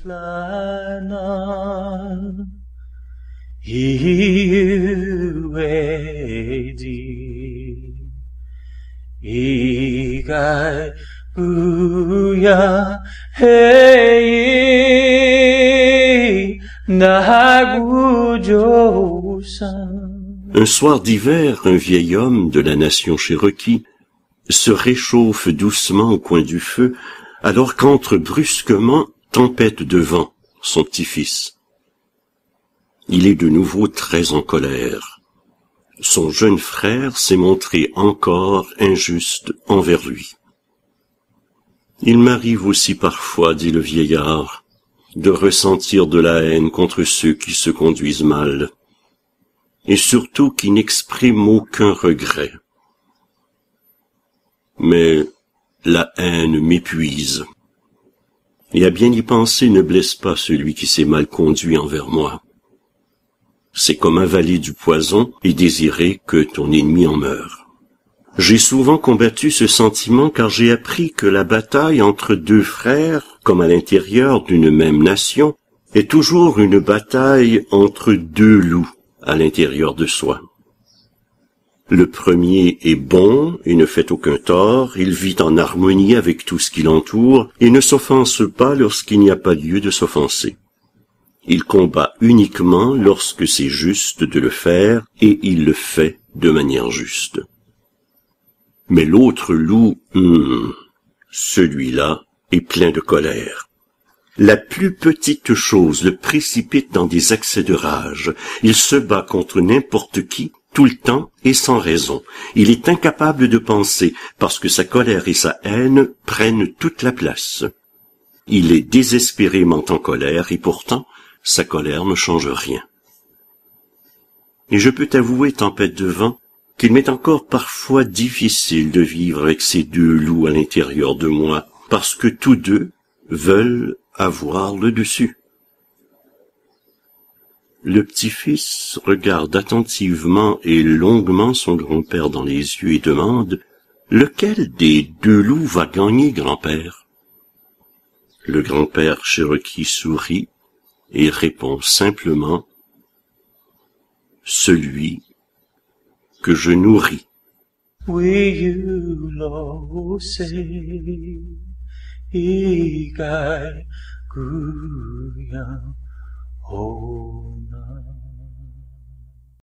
Flana Iuedi Igai Buya Hei Nagujo-san. Un soir d'hiver, un vieil homme de la nation Cherokee se réchauffe doucement au coin du feu, alors qu'entre brusquement tempête de vent son petit-fils. Il est de nouveau très en colère. Son jeune frère s'est montré encore injuste envers lui. Il m'arrive aussi parfois, dit le vieillard, de ressentir de la haine contre ceux qui se conduisent mal, et surtout qui n'expriment aucun regret. Mais la haine m'épuise, et à bien y penser ne blesse pas celui qui s'est mal conduit envers moi. C'est comme avaler du poison et désirer que ton ennemi en meure. J'ai souvent combattu ce sentiment car j'ai appris que la bataille entre deux frères, comme à l'intérieur d'une même nation, est toujours une bataille entre deux loups à l'intérieur de soi. Le premier est bon et ne fait aucun tort, il vit en harmonie avec tout ce qui l'entoure et ne s'offense pas lorsqu'il n'y a pas lieu de s'offenser. Il combat uniquement lorsque c'est juste de le faire et il le fait de manière juste. Mais l'autre loup, celui-là, est plein de colère. La plus petite chose le précipite dans des accès de rage. Il se bat contre n'importe qui, tout le temps et sans raison. Il est incapable de penser parce que sa colère et sa haine prennent toute la place. Il est désespérément en colère et pourtant, sa colère ne change rien. Et je peux t'avouer, tempête de vent, qu'il m'est encore parfois difficile de vivre avec ces deux loups à l'intérieur de moi, parce que tous deux veulent avoir le dessus. Le petit-fils regarde attentivement et longuement son grand-père dans les yeux et demande « Lequel des deux loups va gagner, grand-père » Le grand-père Cherokee sourit et répond simplement « Celui que je nourris. » Igai Guyan Hona